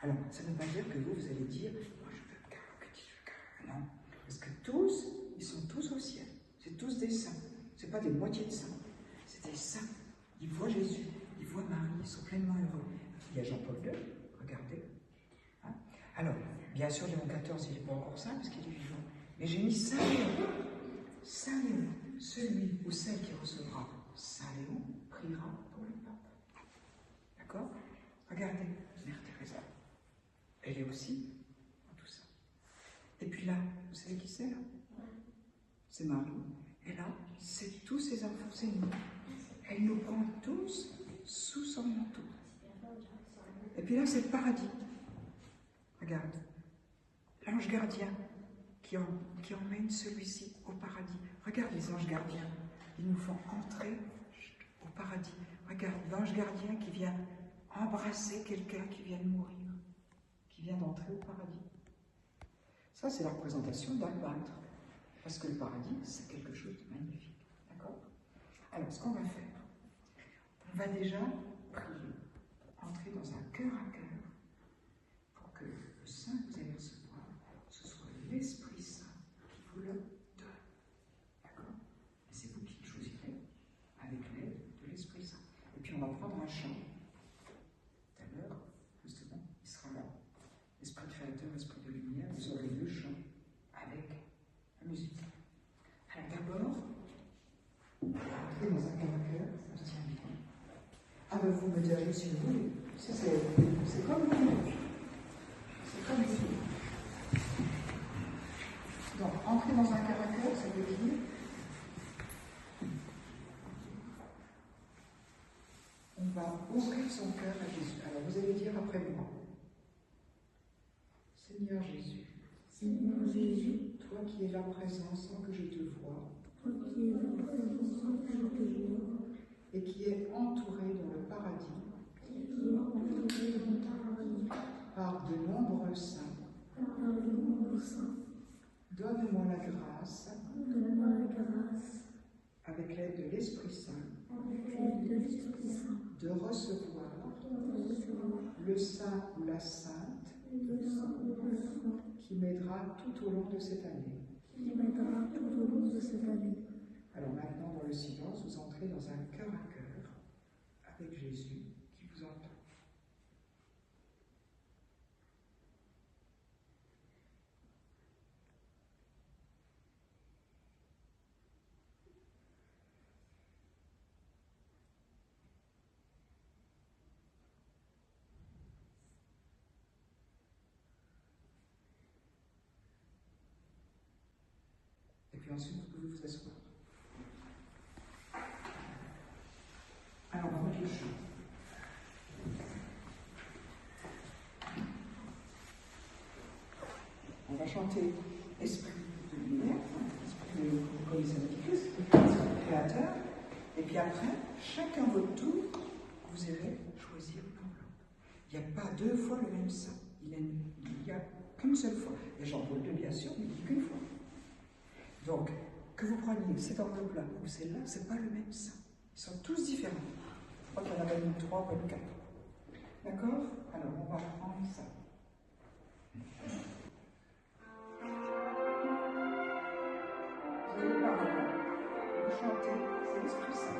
Alors, ça ne veut pas dire que vous allez dire « moi je veux Carlo Acutis, je veux Carlo ». Non, parce que tous, ils sont tous au ciel. C'est tous des saints. Ce n'est pas des moitiés de saints. C'est des saints. Ils voient Jésus, ils voient Marie, ils sont pleinement heureux. Il y a Jean-Paul II, regardez. Hein? Alors, bien sûr, Léon XIV, il n'est pas encore saint parce qu'il est vivant. Mais j'ai mis Saint Léon. Saint Léon, celui ou celle qui recevra Saint Léon, priera pour le pape. D'accord? Regardez, Mère Teresa. Elle est aussi dans tout ça. Et puis là, vous savez qui c'est là? C'est Marie. Et là, c'est tous ses enfants, c'est nous. Elle nous prend tous sous son manteau. Et puis là, c'est le paradis. Regarde. L'ange gardien qui emmène celui-ci au paradis. Regarde les anges gardiens. Ils nous font entrer au paradis. Regarde l'ange gardien qui vient embrasser quelqu'un qui vient de mourir, qui vient d'entrer au paradis. Ça, c'est la représentation d'un peintre. Parce que le paradis, c'est quelque chose de magnifique. D'accord? Alors, ce qu'on va faire, on va déjà prier, entrer dans un cœur à cœur, pour que le Saint que vous allez recevoir, ce soit l'Esprit Saint qui vous le donne. D'accord? Et c'est vous qui le choisirez avec l'aide de l'Esprit Saint. Et puis on va prendre un chant. Tout à l'heure, justement, il sera là. Esprit créateur, esprit de lumière, vous aurez deux chants avec la musique. Alors d'abord, entrez dans un cœur à cœur, on se tient bien. Ah ben vous me direz si vous voulez. C'est comme vous voulez. C'est comme vous voulez. Donc, entrer dans un cœur à cœur, ça veut dire on va ouvrir son cœur à Jésus. Alors vous allez dire après moi. Seigneur Jésus. Seigneur Jésus, Toi qui es la présence sans que je te vois, toi qui es la présence sans que je te vois, et qui est entouré dans le paradis et qui est entouré dans ta paradis, par de nombreux saints, par le nombre saint, donne-moi la grâce, donne-moi la grâce, avec l'aide de l'Esprit Saint, avec l'aide de l'Esprit Saint, de recevoir de recevoir le saint ou la sainte le saint ou le saint qui m'aidera tout au long de cette année. qui m'aidera tout au long de cette année. Alors maintenant, dans le silence, vous entrez dans un cœur à cœur avec Jésus qui vous entend. Et puis ensuite, vous pouvez vous asseoir. Alors, on va mettre le chant. On va chanter Esprit de lumière, Esprit de Coïsanicus, Esprit créateur, et puis après, chacun votre tour, vous irez choisir l'enveloppe. Il n'y a pas deux fois le même saint. Il y a qu'une seule fois. Et Jean-Paul II, bien sûr, ne dit qu'une fois. Donc, que vous preniez cette enveloppe-là ou celle-là, ce n'est pas le même sang. Ils sont tous différents. Je crois qu'il y en a même 3 ou 4. D'accord? Alors, on va prendre ça. Vous allez parler, vous chantez, c'est l'Esprit Saint.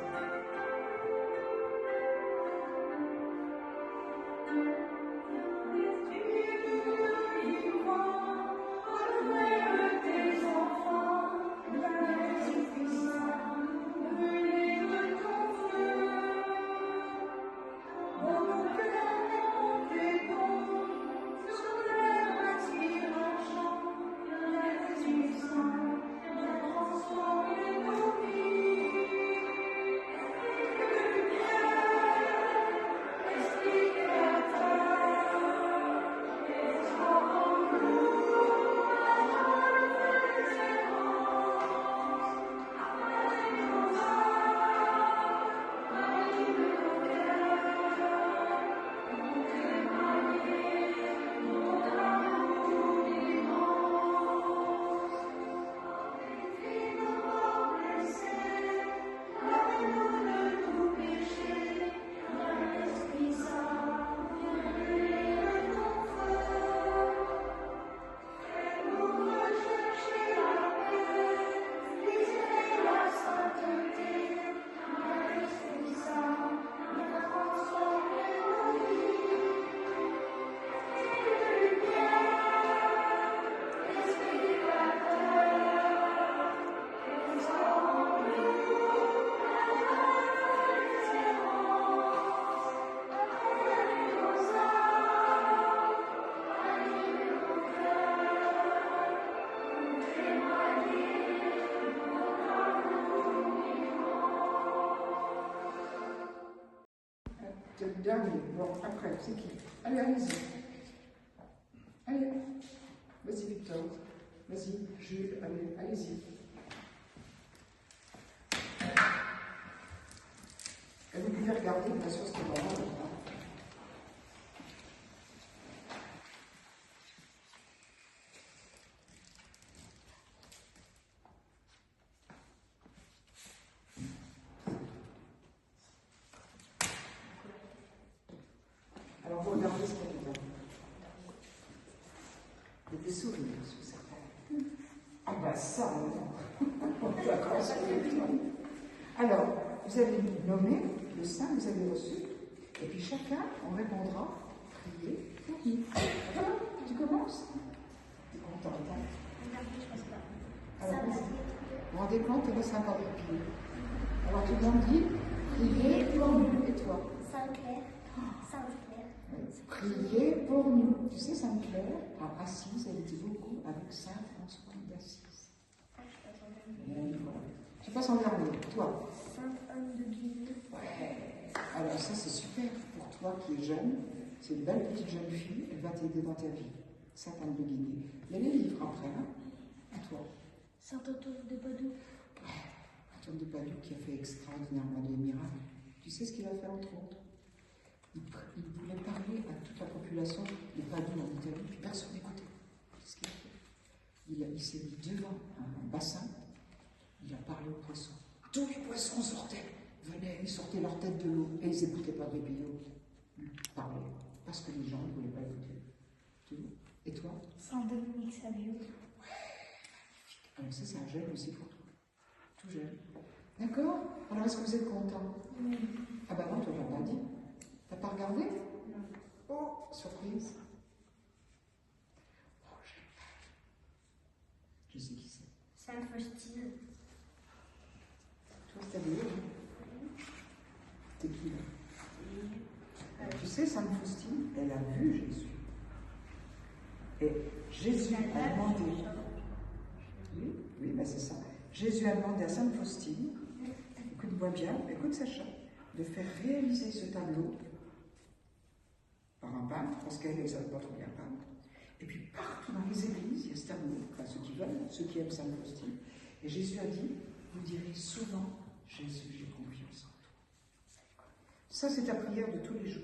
Le dernier, bon, après, c'est qui? Allez, allez-y. Allez, vas-y Victor, vas-y, Jules, allez, allez-y. Et vous pouvez regarder, bien sûr, ce moment là. Alors, vous regardez ce qu'il y a dedans. Il y a des sourires sur certains. Ah ben ça, d'accord, ça y est. Alors, vous avez nommé le saint, vous avez reçu, et puis chacun, on répondra, priez pour lui. D'accord? Tu commences? Tu es content, attends. Alors, vous vous rendez compte, il reste encore des pieds. Alors, tout le monde dit, priez pour nous. Et toi? Sainte-Claire. Sainte-Claire. Priez pour nous. Tu sais, Sainte-Claire, à Assise, elle était beaucoup avec Saint François d'Assise. Tu passes en dernier, toi. Sainte-Anne de Guigny. Ouais. Alors ça, c'est super pour toi qui es jeune. C'est une belle petite jeune fille, elle va t'aider dans ta vie. Sainte-Anne de Guigny. Il y a les livres après, hein. À toi. Saint-Antoine de Padoue. Ouais. Antoine de Padoue qui a fait extraordinairement des miracles. Tu sais ce qu'il a fait entre autres? Il voulait parler à toute la population de Padoue en Italie, puis personne n'écoutait. Qu'est-ce qu'il a fait? Il s'est mis devant un bassin, il a parlé aux poissons. Tous les poissons sortaient, venaient, ils sortaient leur tête de l'eau, et ils n'écoutaient pas Grébillot parler, parce que les gens ne voulaient pas écouter. Et toi? Saint-Dominique Savio. Ouais, alors ça c'est un jeune aussi pour toi, tout jeune. D'accord? Alors est-ce que vous êtes content? Oui. Ah bah non, toi j'en ai pas dit. T'as pas regardé? Non. Oh, surprise. Oh, je sais qui c'est. Sainte Faustine. Toi, c'est ta vie. T'es qui là? Tu sais, Sainte Faustine, elle a vu Jésus. Et Jésus a demandé. Oui, oui, ben c'est ça. Jésus a demandé à Sainte Faustine, écoute-moi bien, écoute Sacha, de faire réaliser ce tableau par un peintre, parce qu'elle ne savait pas trop bien peindre. Et puis partout dans les églises, il y a ce tableau, enfin ceux qui veulent, ceux qui aiment Sainte Faustine. Et Jésus a dit, vous direz souvent, Jésus, j'ai confiance en toi. Ça, c'est ta prière de tous les jours.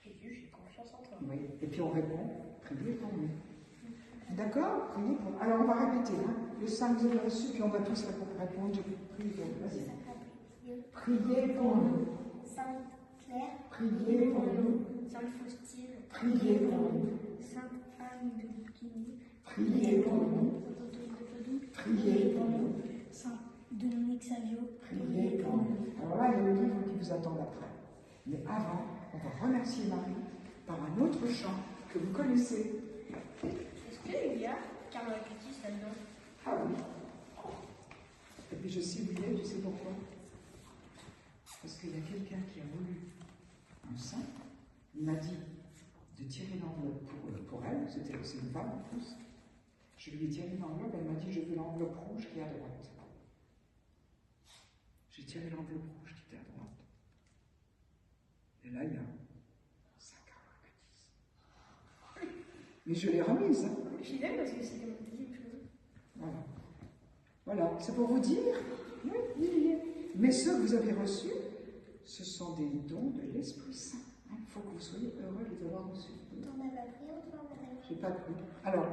Jésus, j'ai confiance en toi. Oui. Et puis on répond, Priez pour nous. D'accord? Priez pour nous. Alors, on va répéter. Hein. Le 5, vous avez reçu, puis on va tous répondre. Je prie pour nous. Vas-y. Priez pour nous. Sainte Claire, Priez pour nous. Sainte Faustine, Priez pour nous. Sainte Anne de Bouquigny, Priez pour nous. Saint Antoine de Padoue, Priez pour nous. Saint Dominique Savio, Priez pour nous. Alors là, il y a le livre qui vous attend après. Mais avant, on va remercier Marie par un autre chant que vous connaissez. Est-ce qu'il y a Carlo Acutis là-dedans? Ah oui. Et puis je sais oublier, tu sais pourquoi? Parce qu'il y a quelqu'un qui a voulu un saint. Il m'a dit de tirer l'enveloppe pour elle. C'est une femme en plus. Je lui ai tiré l'enveloppe, elle m'a dit je veux l'enveloppe rouge qui est à droite. J'ai tiré l'enveloppe rouge qui était à droite. Et là, il y a 5 Carlo Acutis. Mais je l'ai remise. Hein. Je l'aime parce que c'était mon deuxième chose. Voilà. Voilà, c'est pour vous dire. Oui, oui. Mais ceux que vous avez reçus, ce sont des dons de l'Esprit Saint. Il faut que vous soyez heureux de les avoir reçus. T'en as pas pris autre part, madame? Je n'ai pas cru. Alors,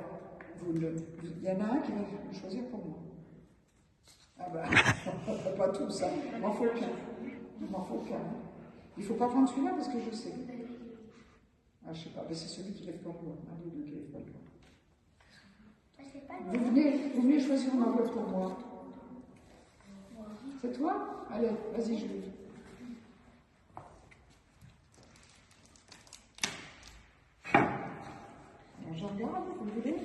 il y en a un qui va le choisir pour moi. Ah ben, pas tous, hein. Il m'en faut qu'un. Il m'en faut qu'un. Il ne faut pas prendre celui-là parce que je sais. Ah, je ne sais pas, mais c'est celui qui lève pas le doigt. Un des deux qui lève pas le doigt. Vous venez choisir une enveloppe pour moi. C'est toi? Allez, vas-y, Julie. Alors, je regarde, vous voulez?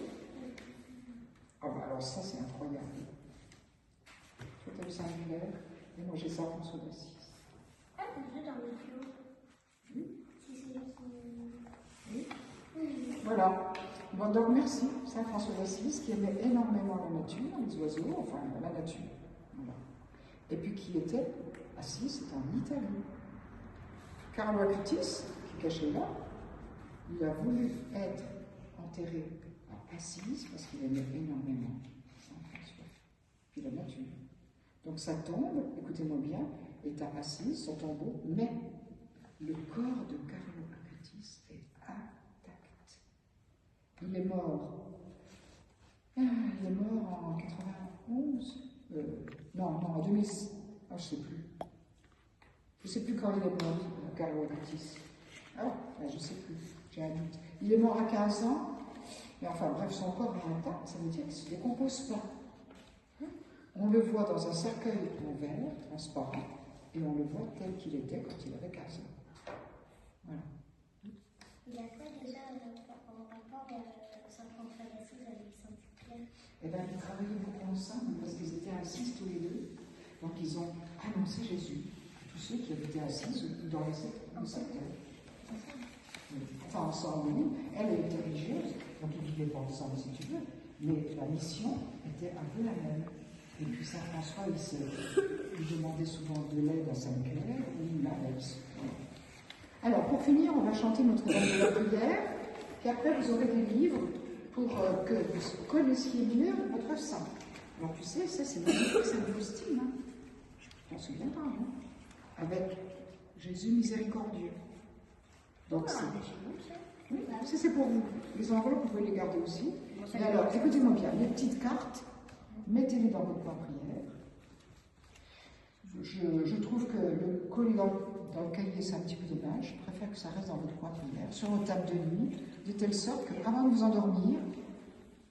Ah bah alors ça, c'est incroyable. Toi, t'as le Saint-Hilaire, et moi, j'ai ça François d'Assise. Ah, c'est dans le tuyau. Oui. Si c'est qui... Oui. Voilà. Bon, donc merci, Saint François d'Assise, qui aimait énormément la nature, les oiseaux, enfin la nature. Voilà. Et puis qui était assis, c'est en Italie. Carlo Acutis, qui est caché là, il a voulu être enterré à Assise parce qu'il aimait énormément Saint François, puis la nature. Donc sa tombe, écoutez-moi bien, est à Assise, son tombeau, mais le corps de Carlo Acutis est intact. Il est mort. Il est mort en 91. Non, en 2006. Ah, je ne sais plus. Je ne sais plus quand il est mort, Carlo Acutis. Ah, je ne sais plus. J'ai un doute. Il est mort à 15 ans. Mais enfin, bref, son corps est intact. Ça veut dire qu'il ne se décompose pas. On le voit dans un cercueil en verre, transparent, et on le voit tel qu'il était quand il avait 15 ans. Voilà. Il a quoi déjà en rapport Saint-François d'Assise avec Sainte-Claire? Eh bien, ils travaillaient beaucoup ensemble parce qu'ils étaient assis tous les deux. Donc, ils ont annoncé Jésus à tous ceux qui avaient été assis dans le secteur. Enfin, ensemble, oui. Elle était religieuse, donc ils ne vivaient pas ensemble, si tu veux. Mais la mission était un peu la même. Et puis, Saint-François, il demandait souvent de l'aide à Sainte-Claire ou la laisse. Alors, pour finir, on va chanter Notre-Dame de la Prière. Puis après, vous aurez des livres pour que vous connaissiez mieux votre saint. Alors tu sais, ça c'est magnifique, Sainte Faustine, hein. Tu t'en souviendras, hein, avec Jésus miséricordieux. Donc oui, ça c'est pour vous. Les enveloppes, vous pouvez les garder aussi. Et alors, écoutez-moi bien, les petites cartes, mettez-les dans votre coin prière. Je trouve que le coller dans le cahier, c'est un petit peu dommage. Je préfère que ça reste dans votre coin prière, sur votre table de nuit, de telle sorte que, avant de vous endormir,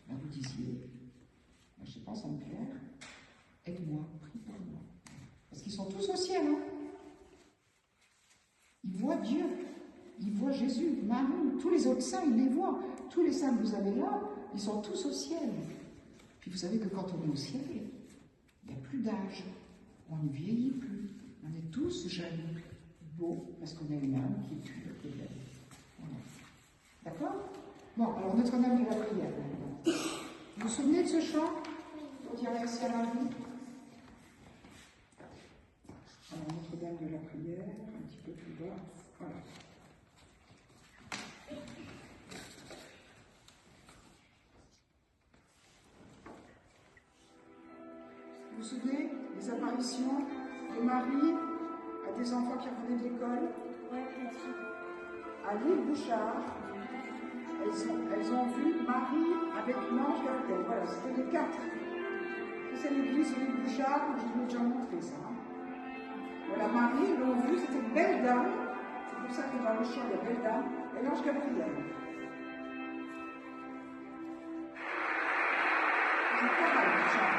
ben vous disiez, je ne sais pas, Sainte-Claire, aide-moi, prie pour moi. Parce qu'ils sont tous au ciel, hein. Ils voient Dieu, ils voient Jésus, Marie, tous les autres saints, ils les voient. Tous les saints que vous avez là, ils sont tous au ciel. Puis vous savez que quand on est au ciel, il n'y a plus d'âge. On ne vieillit plus. On est tous jeunes, beaux, parce qu'on a une âme qui est pure et belle. Voilà. D'accord? Bon, alors Notre-Dame de la Prière. Vous vous souvenez de ce chant? Pour dire merci à Marie. Alors Notre-Dame de la Prière, un petit peu plus bas. Voilà. Vous vous souvenez des apparitions de Marie à des enfants qui revenaient de l'école? Ouais, merci. À l'île Bouchard, elles ont vu Marie avec l'ange Gabriel. Voilà, c'était les 4. C'est l'église rue Bouchard, je vous ai déjà montré ça. Voilà, Marie, l'ont vu, c'était une belle dame. C'est pour ça que dans le chant, il y a belle dame. Et l'ange Gabriel. C'est pas mal, le chant.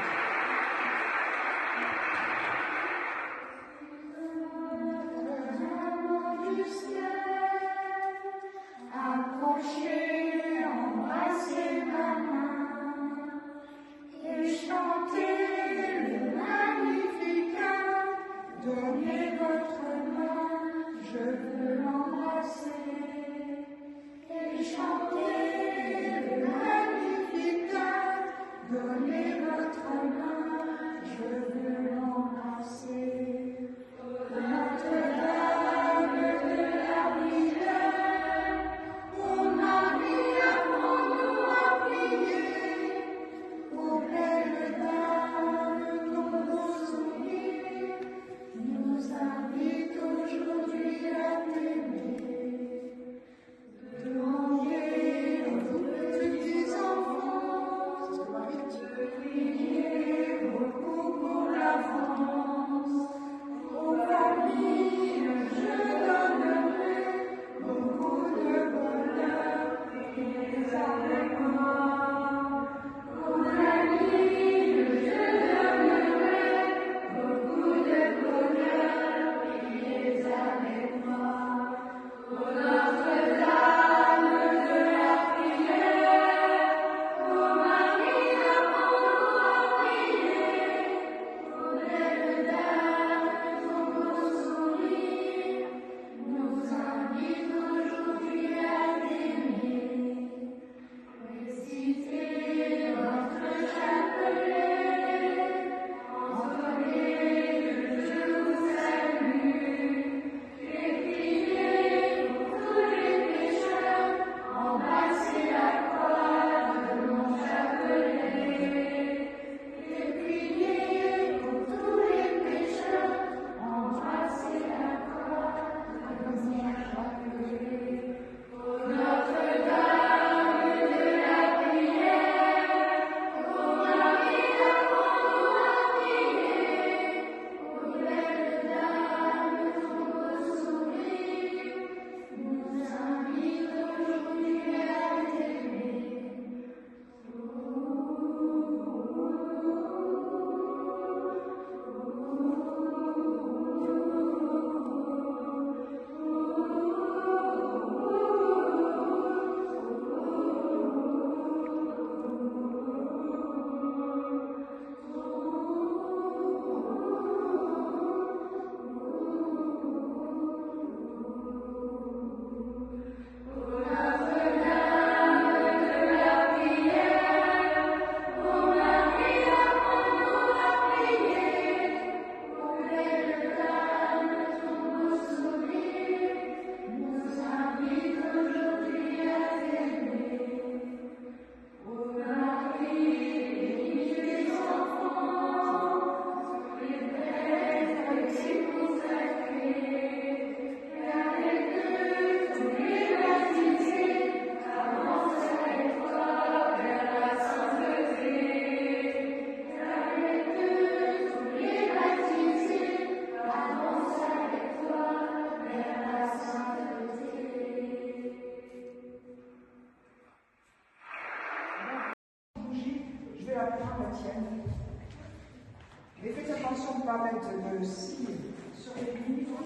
Mais faites attention de ne pas mettre de cire sur les livres,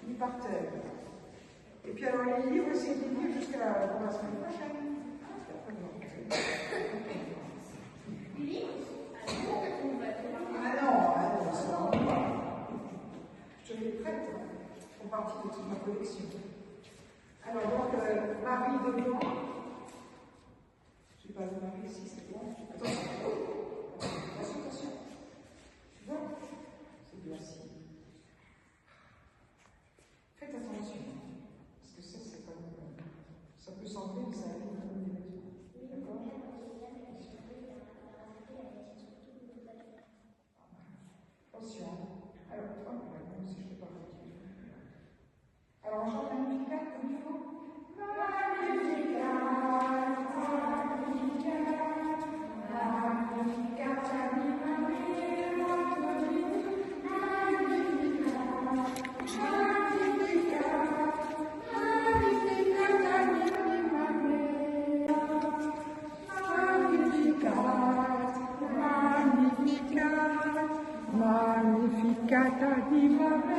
ni par terre. Et puis alors les livres, essayez de les lire jusqu'à la semaine prochaine. Ah non, ça va pas. Je les prête, font partie de toute ma collection. Alors donc, Marie de Blanc. Je n'ai pas de Marie ici, c'est bon. Attention. Tu vois, c'est glacis. Faites attention, parce que ça, c'est pas bon. Ça peut s'enlever, mais ça arrive dans les vêtements. D'accord? Attention. Alors, moi aussi, je ne fais pas retirer. Alors, on chante Magnificat comme il faut. Magnificat. Maman.